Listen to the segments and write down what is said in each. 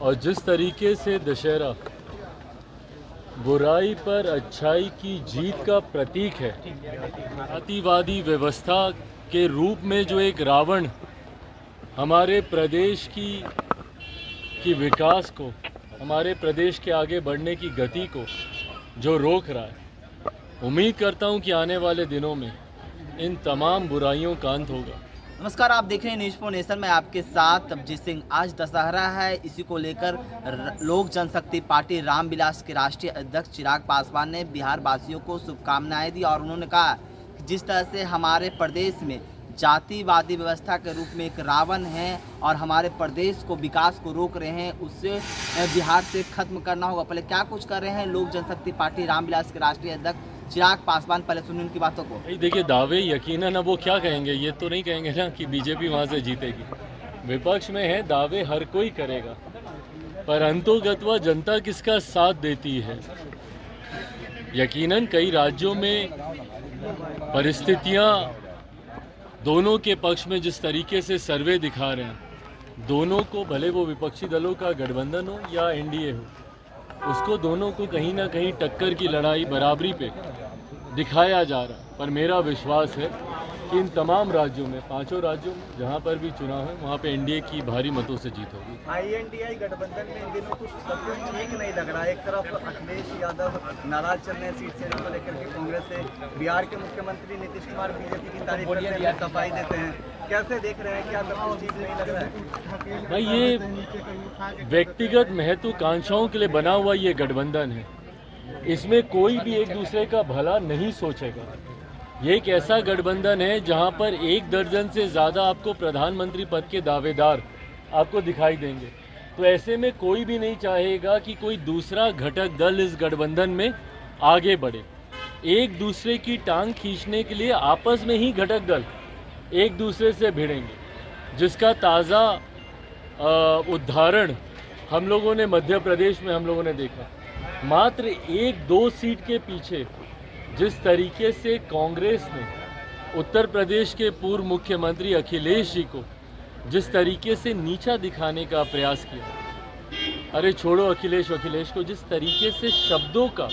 और जिस तरीके से दशहरा बुराई पर अच्छाई की जीत का प्रतीक है, जातिवादी व्यवस्था के रूप में जो एक रावण हमारे प्रदेश की विकास को, हमारे प्रदेश के आगे बढ़ने की गति को जो रोक रहा है, उम्मीद करता हूं कि आने वाले दिनों में इन तमाम बुराइयों का अंत होगा। नमस्कार, आप देख रहे हैं न्यूज़ फॉर नेशन में आपके साथ अभिजीत सिंह। आज दशहरा है, इसी को लेकर लोक जनशक्ति पार्टी रामविलास के राष्ट्रीय अध्यक्ष चिराग पासवान ने बिहार वासियों को शुभकामनाएं दी और उन्होंने कहा कि जिस तरह से हमारे प्रदेश में जातिवादी व्यवस्था के रूप में एक रावण है और हमारे प्रदेश को विकास को रोक रहे हैं, उससे बिहार से खत्म करना होगा। पहले क्या कुछ कर रहे हैं लोक जनशक्ति पार्टी रामविलास के राष्ट्रीय अध्यक्ष चिराग पासवान, पहले सुनिए उनकी बातों को। देखिए, दावे यकीनन अब वो क्या कहेंगे, ये तो नहीं कहेंगे ना कि बीजेपी वहाँ से जीतेगी। विपक्ष में है, दावे हर कोई करेगा, पर अंतोगत्वा जनता किसका साथ देती है। यकीनन कई राज्यों में परिस्थितियाँ दोनों के पक्ष में जिस तरीके से सर्वे दिखा रहे हैं, दोनों को, भले वो विपक्षी दलों का गठबंधन हो या एनडीए हो, उसको दोनों को कहीं ना कहीं टक्कर की लड़ाई बराबरी पे दिखाया जा रहा है। पर मेरा विश्वास है कि इन तमाम राज्यों में, पांचों राज्यों में जहां पर भी चुनाव है, वहां पे एनडीए की भारी मतों से जीत होगी। आईएनडीआई गठबंधन में इन दिनों कुछ सब कुछ ठीक नहीं लग रहा है। एक तरफ अखिलेश यादव नाराज चल रहे हैं सीट से को लेकर के कांग्रेस से, बिहार के मुख्यमंत्री नीतीश कुमार बीजेपी की तारीफ करते हैं, सफाई देते हैं। कैसे देख रहे हैं, क्या सब कुछ ठीक नहीं लग रहा है? भाई, ये व्यक्तिगत महत्वाकांक्षाओं के लिए बना हुआ ये गठबंधन है, इसमें कोई भी एक दूसरे का भला नहीं सोचेगा। ये एक ऐसा गठबंधन है जहां पर 1 दर्जन से ज़्यादा आपको प्रधानमंत्री पद के दावेदार आपको दिखाई देंगे। तो ऐसे में कोई भी नहीं चाहेगा कि कोई दूसरा घटक दल इस गठबंधन में आगे बढ़े। एक दूसरे की टांग खींचने के लिए आपस में ही घटक दल एक दूसरे से भिड़ेंगे, जिसका ताज़ा उदाहरण हम लोगों ने मध्य प्रदेश में हम लोगों ने देखा। मात्र 1-2 सीट के पीछे जिस तरीके से कांग्रेस ने उत्तर प्रदेश के पूर्व मुख्यमंत्री अखिलेश जी को जिस तरीके से नीचा दिखाने का प्रयास किया, अरे छोड़ो अखिलेश को जिस तरीके से शब्दों का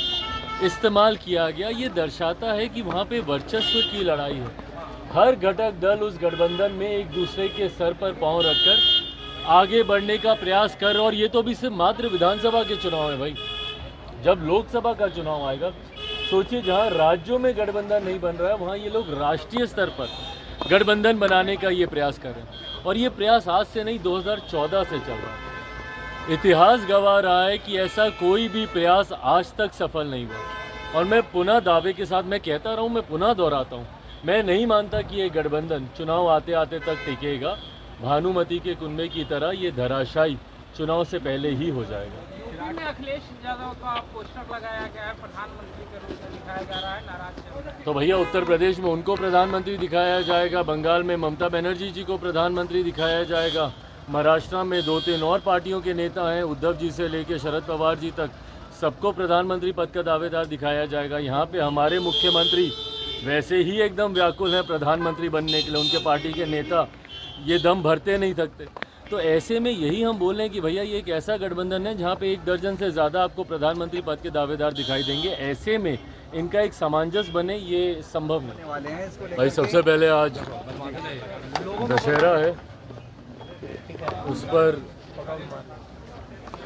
इस्तेमाल किया गया, ये दर्शाता है कि वहाँ पे वर्चस्व की लड़ाई है। हर घटक दल उस गठबंधन में एक दूसरे के सर पर पांव रखकर आगे बढ़ने का प्रयास कर, और ये तो भी सिर्फ मात्र विधानसभा के चुनाव है भाई। जब लोकसभा का चुनाव आएगा, सोचिए, जहां राज्यों में गठबंधन नहीं बन रहा है, वहां ये लोग राष्ट्रीय स्तर पर गठबंधन बनाने का ये प्रयास कर रहे हैं। और ये प्रयास आज से नहीं, 2014 से चल रहा है। इतिहास गवाह रहा है कि ऐसा कोई भी प्रयास आज तक सफल नहीं हुआ। और मैं पुनः दावे के साथ मैं कहता रहा हूँ, मैं पुनः दोहराता हूँ, मैं नहीं मानता कि ये गठबंधन चुनाव आते आते तक टिकेगा। भानुमति के कुंबे की तरह ये धराशायी चुनाव से पहले ही हो जाएगा। अखिलेश यादव का पोस्टर लगाया गया है, प्रधानमंत्री के रूप में दिखाया जा रहा है, नाराज। तो भैया, उत्तर प्रदेश में उनको प्रधानमंत्री दिखाया जाएगा, बंगाल में ममता बनर्जी जी को प्रधानमंत्री दिखाया जाएगा, महाराष्ट्र में 2-3 और पार्टियों के नेता हैं, उद्धव जी से लेकर शरद पवार जी तक, सबको प्रधानमंत्री पद का दावेदार दिखाया जाएगा। यहाँ पे हमारे मुख्यमंत्री वैसे ही एकदम व्याकुल हैं प्रधानमंत्री बनने के लिए, उनके पार्टी के नेता ये दम भरते नहीं थकते। तो ऐसे में यही हम बोल रहे हैं कि भैया, ये एक ऐसा गठबंधन है जहाँ पे 1 दर्जन से ज़्यादा आपको प्रधानमंत्री पद के दावेदार दिखाई देंगे। ऐसे में इनका एक सामंजस्य बने, ये संभव नहीं। भाई, सबसे पहले आज दशहरा है, उस पर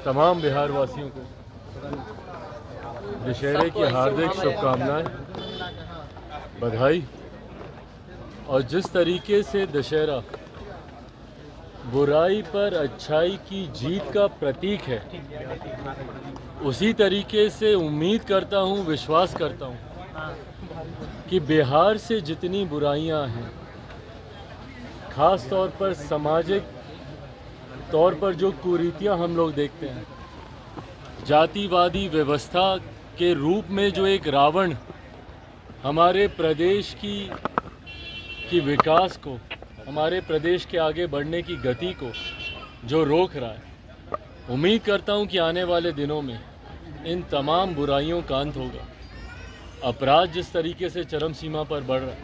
तमाम बिहार वासियों को दशहरे की हार्दिक शुभकामनाएं, बधाई। और जिस तरीके से दशहरा बुराई पर अच्छाई की जीत का प्रतीक है, उसी तरीके से उम्मीद करता हूँ, विश्वास करता हूँ कि बिहार से जितनी बुराइयां हैं, खास तौर पर सामाजिक तौर पर जो कुरीतियां हम लोग देखते हैं, जातिवादी व्यवस्था के रूप में जो एक रावण हमारे प्रदेश की विकास को, हमारे प्रदेश के आगे बढ़ने की गति को जो रोक रहा है, उम्मीद करता हूं कि आने वाले दिनों में इन तमाम बुराइयों का अंत होगा। अपराध जिस तरीके से चरम सीमा पर बढ़ रहा है,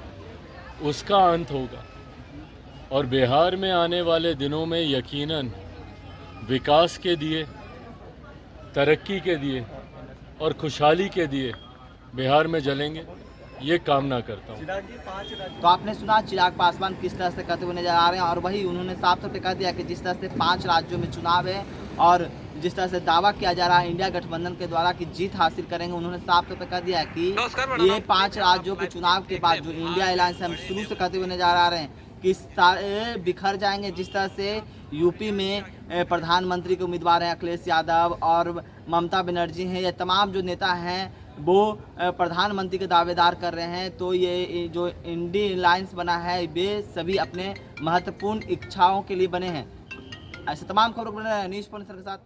उसका अंत होगा। और बिहार में आने वाले दिनों में यकीनन विकास के दिए, तरक्की के दिए और खुशहाली के दिए बिहार में जलेंगे, ये कामना करता हूँ। चिराग जी 5 राज्य तो आपने सुना चिराग पासवान किस तरह से कहते हुए नजर आ रहे हैं, और वही उन्होंने साफ तौर पे कह दिया कि जिस तरह से 5 राज्यों में चुनाव है और जिस तरह से दावा किया जा रहा है इंडिया गठबंधन के द्वारा कि जीत हासिल करेंगे, उन्होंने साफ तौर पे कह दिया है कि ये 5 राज्यों के चुनाव के बाद जो इंडिया अलायंस हम शुरू से कहते हुए नजर आ रहे हैं कि सारे बिखर जाएंगे। जिस तरह से यूपी में प्रधानमंत्री के उम्मीदवार हैं अखिलेश यादव और ममता बनर्जी हैं, ये तमाम जो नेता हैं वो प्रधानमंत्री के दावेदार कर रहे हैं। तो ये जो इंडी अलायंस बना है वे सभी अपने महत्वपूर्ण इच्छाओं के लिए बने हैं। ऐसे तमाम खबरों को न्यूज़ पॉइंट के साथ